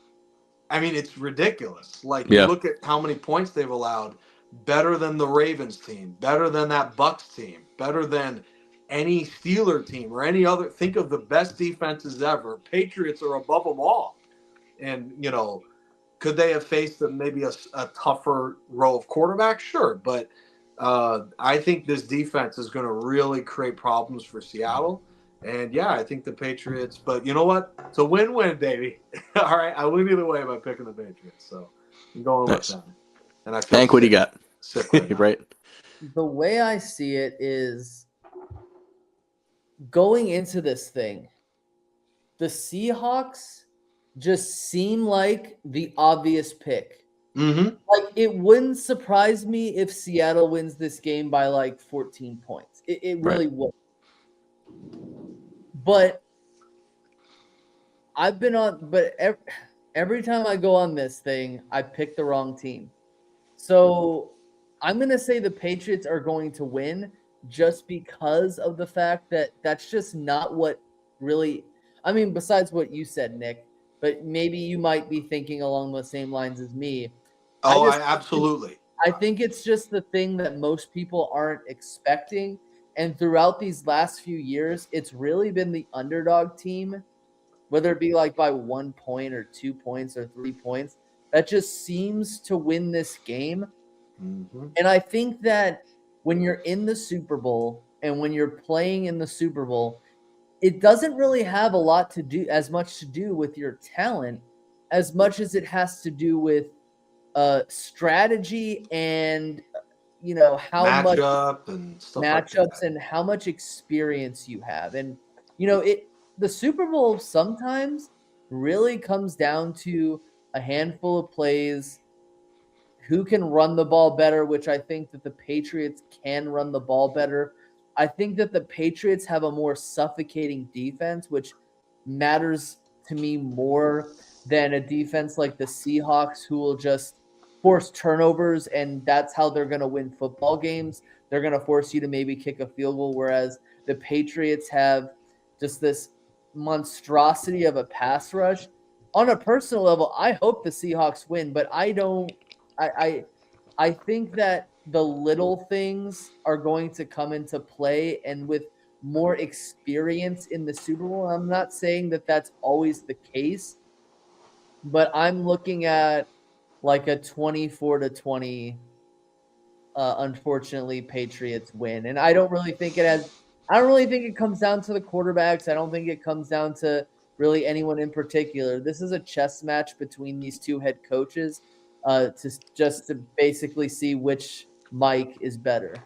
I mean, it's ridiculous. Like, you look at how many points they've allowed, better than the Ravens team, better than that Bucks team, better than any Steeler team or any other. Think of the best defenses ever. Patriots are above them all. And, could they have faced maybe a tougher row of quarterbacks? Sure. But I think this defense is going to really create problems for Seattle. And, yeah, I think the Patriots. But you know what? It's a win-win, baby. All right. I win either way by picking the Patriots. So I'm going with them. And I Hank, what do you got? Right. The way I see it is going into this thing, the Seahawks just seem like the obvious pick. Mm-hmm. Like, it wouldn't surprise me if Seattle wins this game by like 14 points. It really would. But I've been on, but every time I go on this thing, I pick the wrong team. So I'm going to say the Patriots are going to win just because of the fact that that's just not what really, I mean, besides what you said, Nick, but maybe you might be thinking along the same lines as me. Oh, absolutely. I think it's just the thing that most people aren't expecting. And throughout these last few years, it's really been the underdog team, whether it be like by 1 point or 2 points or 3 points, that just seems to win this game. Mm-hmm. And I think that when you're in the Super Bowl and when you're playing in the Super Bowl, it doesn't really have a lot to do, as much to do with your talent, as much as it has to do with strategy and how much Matchup and stuff matchups like that. and how much experience you have. And the Super Bowl sometimes really comes down to a handful of plays, who can run the ball better, which I think that the Patriots can run the ball better. I think that the Patriots have a more suffocating defense, which matters to me more than a defense like the Seahawks, who will just force turnovers, and that's how they're going to win football games. They're going to force you to maybe kick a field goal, whereas the Patriots have just this monstrosity of a pass rush. On a personal level, I hope the Seahawks win, but I don't. I think that the little things are going to come into play, and with more experience in the Super Bowl, I'm not saying that that's always the case, but I'm looking at like a 24-20, unfortunately, Patriots win. And I don't really think it comes down to the quarterbacks. I don't think it comes down to really anyone in particular. This is a chess match between these two head coaches, to basically see which Mike is better.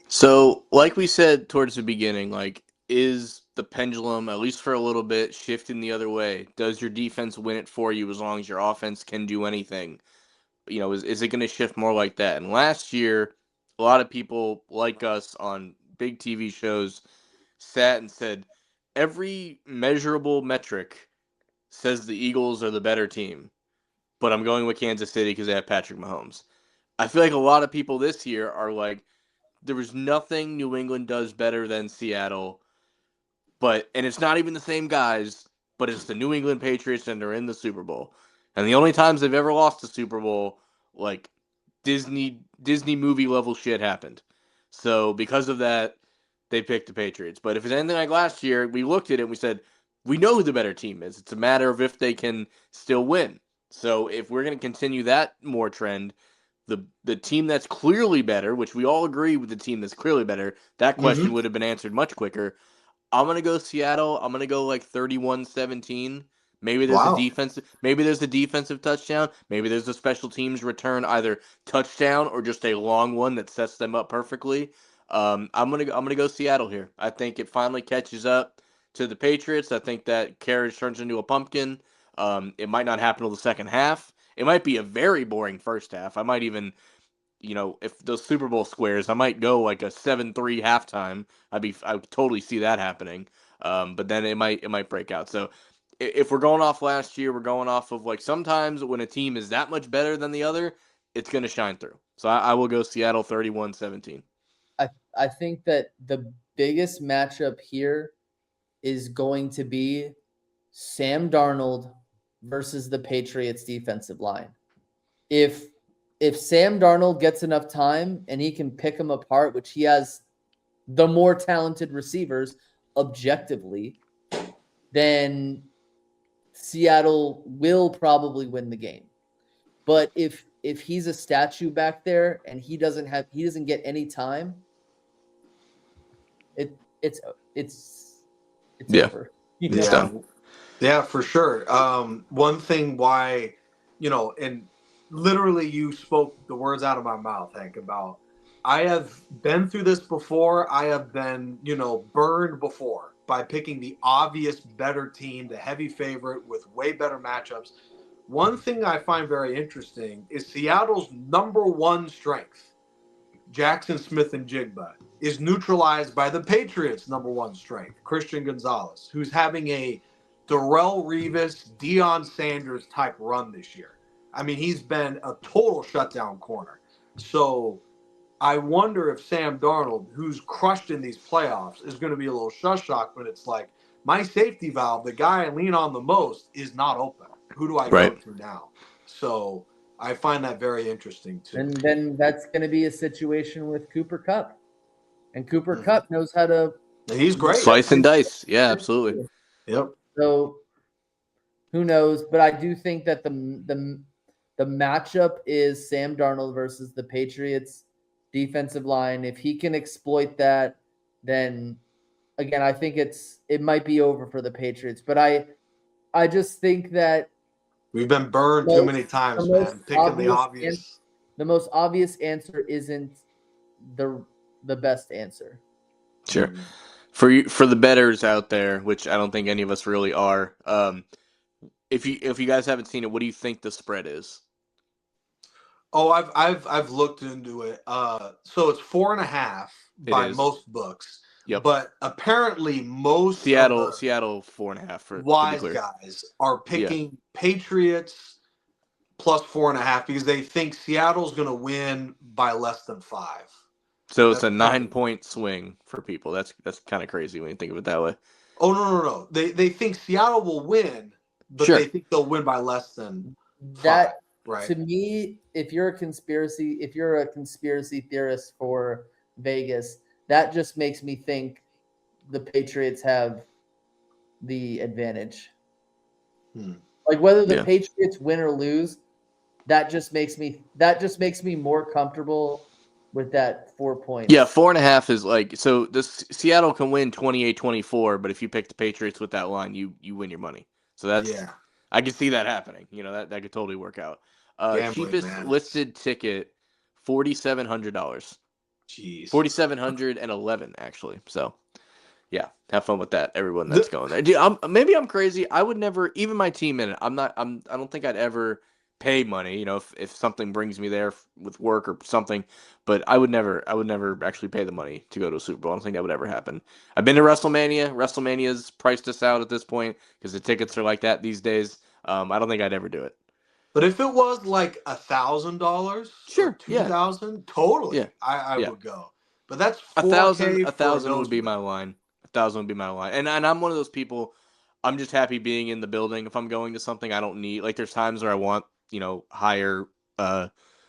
So, like we said towards the beginning, like, is the pendulum, at least for a little bit, shifting the other way? Does your defense win it for you as long as your offense can do anything? Is it going to shift more like that? And last year, a lot of people like us on big TV shows sat and said every measurable metric says the Eagles are the better team, but I'm going with Kansas City because they have Patrick Mahomes. I feel like a lot of people this year are like, there was nothing New England does better than Seattle, and it's not even the same guys, but it's the New England Patriots and they're in the Super Bowl. And the only times they've ever lost the Super Bowl, like Disney movie level shit happened. So because of that, they picked the Patriots. But if it's anything like last year, we looked at it and we said, we know who the better team is. It's a matter of if they can still win. So if we're going to continue that more trend, the team that's clearly better, which we all agree with the team that's clearly better, that question would have been answered much quicker. I'm going to go Seattle. I'm going to go like 31-17. Maybe there's a defensive touchdown. Maybe there's a special teams return, either touchdown or just a long one that sets them up perfectly. I'm gonna go Seattle here. I think it finally catches up to the Patriots. I think that carriage turns into a pumpkin. It might not happen till the second half. It might be a very boring first half. I might even, if those Super Bowl squares, I might go like a 7-3 halftime. I would totally see that happening. But then it might break out. So if we're going off last year, we're going off of like sometimes when a team is that much better than the other, it's going to shine through. So I will go Seattle 31-17. I think that the biggest matchup here is going to be Sam Darnold versus the Patriots defensive line. If Sam Darnold gets enough time and he can pick them apart, which he has the more talented receivers objectively, then Seattle will probably win the game. But if he's a statue back there and he doesn't get any time, it's over. Yeah, for sure. One thing why, and literally you spoke the words out of my mouth, Hank, about I have been through this before. I have been, burned before by picking the obvious better team, the heavy favorite with way better matchups. one thing I find very interesting is Seattle's number one strength, Jackson Smith and Jigba, is neutralized by the Patriots' number one strength, Christian Gonzalez, who's having a Darrelle Revis, Deion Sanders type run this year. I mean, he's been a total shutdown corner. So I wonder if Sam Darnold, who's crushed in these playoffs, is going to be a little shock when it's like, my safety valve, the guy I lean on the most, is not open. Who do I go to now? So I find that very interesting too. And then that's going to be a situation with Cooper Kupp. And Cooper Kupp knows how to. And he's great. Slice and dice. Yeah, absolutely. Yep. So who knows? But I do think that the matchup is Sam Darnold versus the Patriots defensive line. If he can exploit that, then again, I think it might be over for the Patriots. But I just think that we've been burned too many times, man. Picking the obvious. The most obvious answer isn't the best answer. Sure. For the bettors out there, which I don't think any of us really are, if you guys haven't seen it, what do you think the spread is? Oh, I've looked into it. So it's 4.5 by most books. Yep. But apparently most Seattle 4.5 for wise guys are picking Patriots plus 4.5 because they think Seattle's going to win by less than 5. So it's a 9-point swing for people. That's kind of crazy when you think of it that way. Oh no! They think Seattle will win, but they think they'll win by less than 5. That right. To me, if you're a conspiracy theorist for Vegas, that just makes me think the Patriots have the advantage. Like whether the Patriots win or lose, that just makes me more comfortable with that 4 points. Yeah, 4.5 is like, so this Seattle can win 28-24, but if you pick the Patriots with that line, you win your money. So that's I can see that happening. You know, that could totally work out. Cheapest listed ticket, $4,700. Jeez. 4,711 actually. So yeah, have fun with that, everyone that's going there. Dude, maybe I'm crazy. I would never, even my team in it, I don't think I'd ever pay money, you know, if something brings me there with work or something, but I would never actually pay the money to go to a Super Bowl. I don't think that would ever happen. I've been to WrestleMania. WrestleMania's priced us out at this point because the tickets are like that these days. I don't think I'd ever do it. But if it was like $1,000, sure, $2,000, totally, I would go. But that's $1,000 would be my line. 1,000 would be my line, and I'm one of those people. I'm just happy being in the building. If I'm going to something, I don't need, like, there's times where I want, you know, higher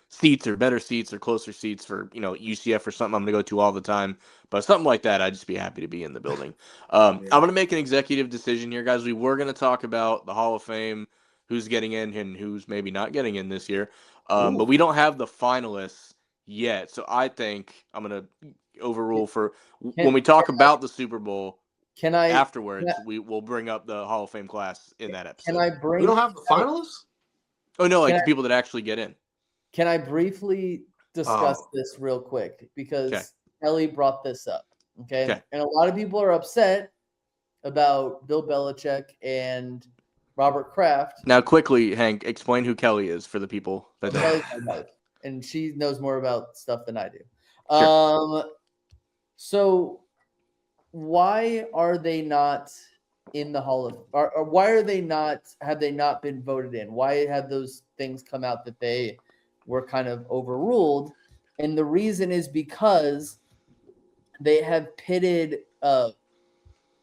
seats or better seats or closer seats for, you know, UCF or something I'm going to go to all the time. But something like that, I'd just be happy to be in the building. I'm going to make an executive decision here, guys. We were going to talk about the Hall of Fame, who's getting in and who's maybe not getting in this year. But we don't have the finalists yet. So I think I'm going to overrule when we talk about the Super Bowl. Afterwards, we will bring up the Hall of Fame class in that episode. We don't have the finalists? Oh, no, like the people that actually get in. Can I briefly discuss this real quick? Because Kelly brought this up, okay? And a lot of people are upset about Bill Belichick and Robert Kraft. Now, quickly, Hank, explain who Kelly is for the people. Kelly's my wife, and she knows more about stuff than I do. Sure. So why are they not in the Hall of, or why are they not, have they not been voted in? Why have those things come out that they were kind of overruled? And the reason is because they have pitted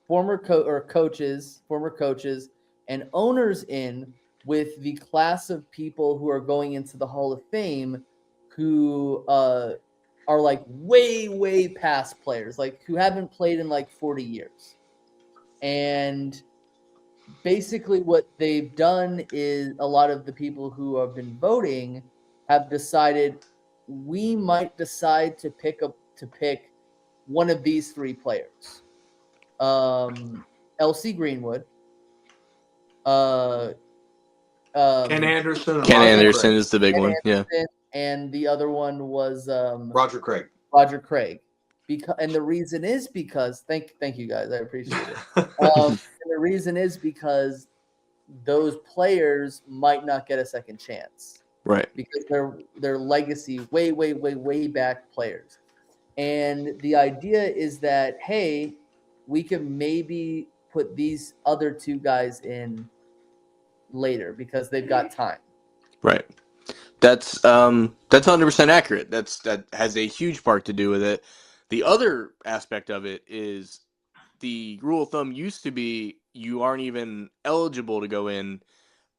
former coaches and owners in with the class of people who are going into the Hall of Fame who are like way past players, like who haven't played in like 40 years. And basically what they've done is a lot of the people who have been voting have decided we might decide to pick one of these three players. L.C. Greenwood, Ken Anderson. Ken Anderson is the big one. Yeah. And the other one was Roger Craig. And the reason is because thank you guys, I appreciate it. And the reason is because those players might not get a second chance. Right. Because they're legacy, way back players. And the idea is that, hey, we can maybe put these other two guys in later because they've got time. Right. That's 100% accurate. That has a huge part to do with it. The other aspect of it is the rule of thumb used to be you aren't even eligible to go in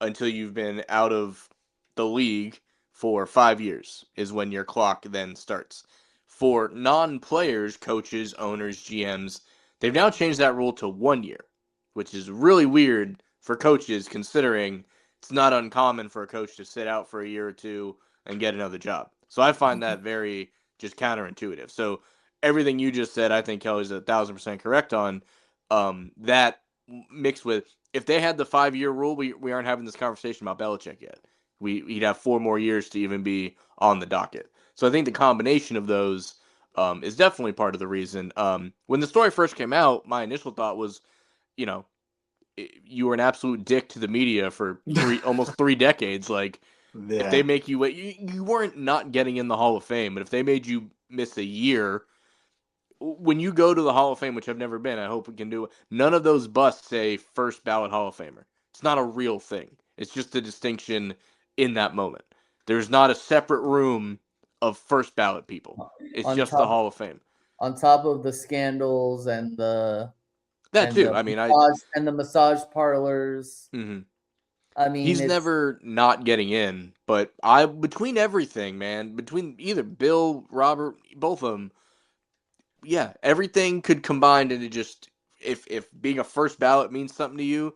until you've been out of the league for 5 years is when your clock then starts. For non-players, coaches, owners, GMs, they've now changed that rule to 1 year, which is really weird for coaches considering it's not uncommon for a coach to sit out for a year or two and get another job. So I find that very just counterintuitive. So everything you just said, I think Kelly's 1,000% correct on. That mixed with if they had the 5-year rule, we aren't having this conversation about Belichick yet. He'd have 4 more years to even be on the docket. So I think the combination of those is definitely part of the reason. When the story first came out, my initial thought was, you were an absolute dick to the media for almost 3 decades. Like, if they make you wait, you weren't not getting in the Hall of Fame, but if they made you miss a year, when you go to the Hall of Fame, which I've never been, I hope we can do it, none of those busts say first ballot Hall of Famer. It's not a real thing. It's just a distinction in that moment. There's not a separate room of first ballot people. It's just the Hall of Fame. On top of the scandals and the the massage parlors. Mm-hmm. I mean, he's never not getting in, but between everything, man, between either Bill, Robert, both of them, yeah, everything could combine into just if being a first ballot means something to you,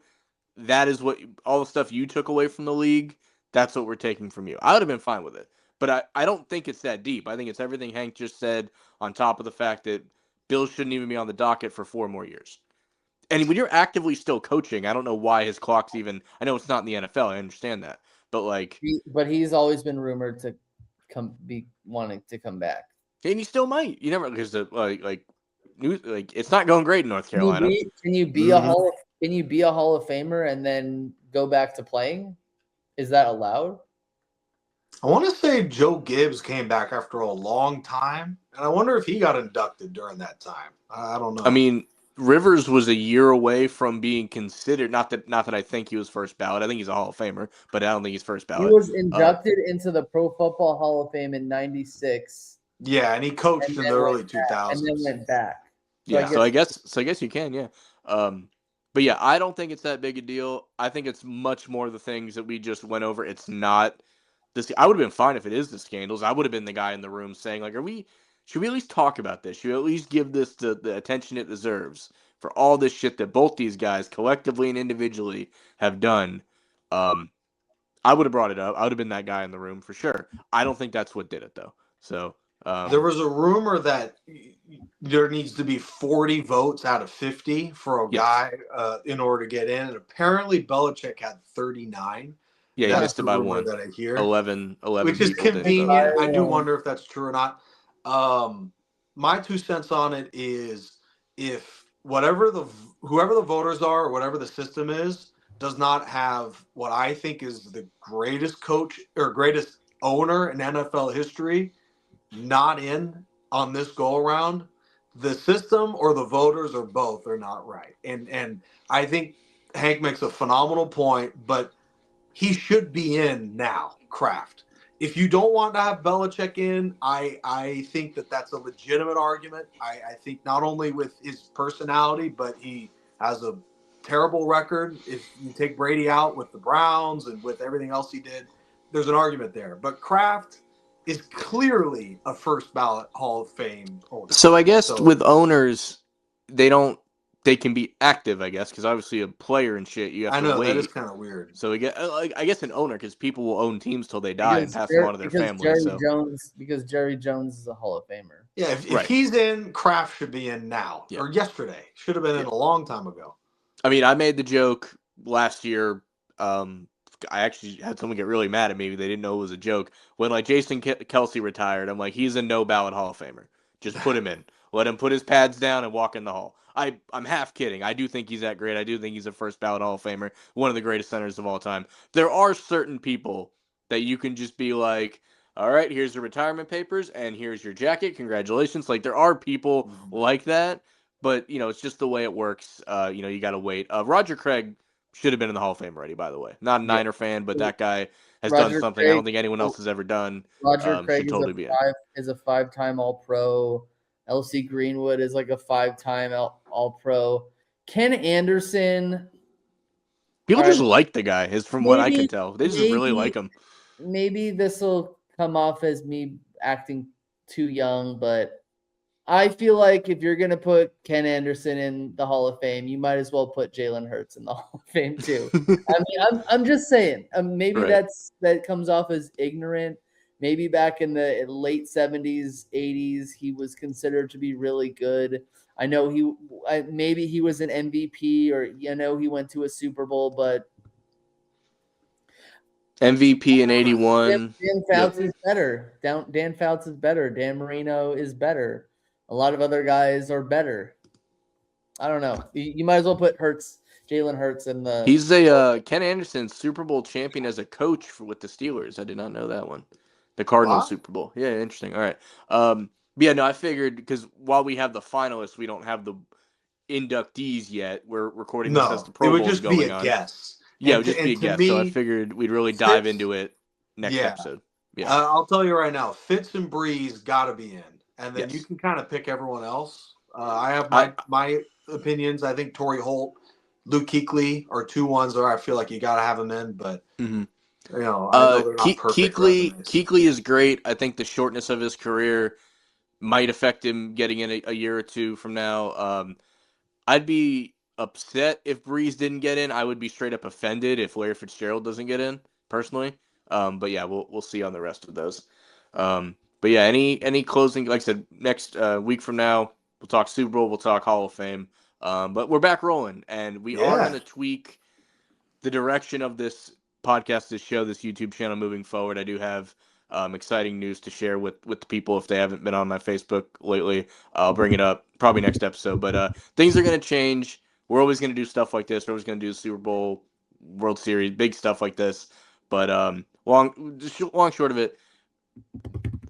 that is what all the stuff you took away from the league, that's what we're taking from you. I would have been fine with it. But I don't think it's that deep. I think it's everything Hank just said on top of the fact that Bill shouldn't even be on the docket for 4 more years. And when you're actively still coaching, I don't know why his clock's even. I know it's not in the NFL. I understand that, but but he's always been rumored to wanting to come back, and he still might. You never because it's not going great in North Carolina. Can you be a Hall of Famer and then go back to playing? Is that allowed? I want to say Joe Gibbs came back after a long time, and I wonder if he got inducted during that time. I don't know. I mean, Rivers was a year away from being considered. Not that I think he was first ballot. I think he's a Hall of Famer, but I don't think he's first ballot. He was inducted into the Pro Football Hall of Fame in '96. Yeah, and he coached in the early 2000s, and then went back. So I guess you can, yeah. But yeah, I don't think it's that big a deal. I think it's much more the things that we just went over. It's not this. I would have been fine if it is the scandals. I would have been the guy in the room saying, like, should we at least talk about this? Should we at least give this the attention it deserves for all this shit that both these guys collectively and individually have done? I would have brought it up. I would have been that guy in the room for sure. I don't think that's what did it, though. So there was a rumor that there needs to be 40 votes out of 50 for a guy in order to get in. And apparently Belichick had 39. Yeah, he missed it by one. That I hear. 11 which is convenient. I do wonder if that's true or not. My 2 cents on it is if whoever the voters are or whatever the system is does not have what I think is the greatest coach or greatest owner in NFL history not in on this go around, the system or the voters or both are not right. And I think Hank makes a phenomenal point, but he should be in now, Kraft. If you don't want to have Belichick in, I think that's a legitimate argument. I think not only with his personality, but he has a terrible record. If you take Brady out with the Browns and with everything else he did, there's an argument there. But Kraft is clearly a first ballot Hall of Fame owner. So I guess with owners, they can be active, I guess, because obviously a player and shit, you have to wait. I know, that is kind of weird. So I guess an owner, because people will own teams till they die and pass them on to their family. Because Jerry Jones is a Hall of Famer. Yeah, if he's in, Kraft should be in now or yesterday. Should have been in a long time ago. I mean, I made the joke last year. I actually had someone get really mad at me. They didn't know it was a joke. When Jason Kelce retired, I'm like, he's a no ballot Hall of Famer. Just put him in. Let him put his pads down and walk in the hall. I'm half kidding. I do think he's that great. I do think he's a first ballot Hall of Famer, one of the greatest centers of all time. There are certain people that you can just be like, all right, here's your retirement papers and here's your jacket. Congratulations. Like, there are people like that, but, it's just the way it works. You got to wait. Roger Craig should have been in the Hall of Fame already, by the way. Not a Niner fan, but that guy has done something I don't think anyone else has ever done. Roger Craig should totally be in. is a 5-time All-Pro. LC Greenwood is like a 5-time All-Pro. Ken Anderson. People just like the guy, from what I can tell. They just really like him. Maybe this will come off as me acting too young, but I feel like if you're going to put Ken Anderson in the Hall of Fame, you might as well put Jalen Hurts in the Hall of Fame too. I mean, I'm just saying. Maybe that comes off as ignorant. Maybe back in the late 70s, 80s, he was considered to be really good. I know maybe he was an MVP, or he went to a Super Bowl, but MVP in 81. Dan Fouts is better. Dan Fouts is better. Dan Marino is better. A lot of other guys are better. I don't know. You might as well put Jalen Hurts in the. He's a Ken Anderson Super Bowl champion as a coach with the Steelers. I did not know that one. The Cardinals Super Bowl. Yeah, interesting. All right. I figured because while we have the finalists, we don't have the inductees yet. We're recording this as the Pro Bowl is going on. It would just be a guess. Yeah, it would just be a guess. So I figured we'd really dive into it next episode. Yeah. I'll tell you right now, Fitz and Breeze got to be in. And then you can kind of pick everyone else. I have my opinions. I think Torrey Holt, Luke Kuechly are two ones where I feel like you got to have them in. But, I know they're not perfect Kuechly is great. I think the shortness of his career might affect him getting in a year or two from now. I'd be upset if Breeze didn't get in. I would be straight up offended if Larry Fitzgerald doesn't get in, personally. But yeah, we'll see on the rest of those. But yeah, any closing, like I said, next week from now, we'll talk Super Bowl, we'll talk Hall of Fame. But we're back rolling, and we are going to tweak the direction of this podcast, this show, this YouTube channel moving forward. I do have exciting news to share with the people if they haven't been on my Facebook lately. I'll bring it up probably next episode. But things are going to change. We're always going to do stuff like this. We're always going to do the Super Bowl, World Series, big stuff like this. But long short of it,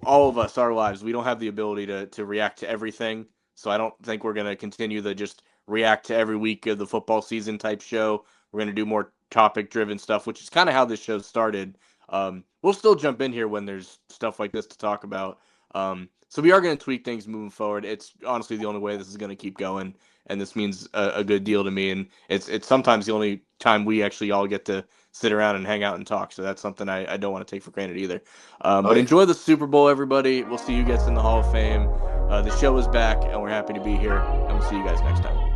all of us, our lives, we don't have the ability to react to everything. So I don't think we're going to continue to just react to every week of the football season type show. We're going to do more topic-driven stuff, which is kind of how this show started. We'll still jump in here when there's stuff like this to talk about. So we are going to tweak things moving forward. It's honestly the only way this is going to keep going, and this means a good deal to me. And it's sometimes the only time we actually all get to sit around and hang out and talk. So that's something I don't want to take for granted either. But enjoy the Super Bowl, everybody. We'll see you guys in the Hall of Fame. The show is back, and we're happy to be here, and we'll see you guys next time.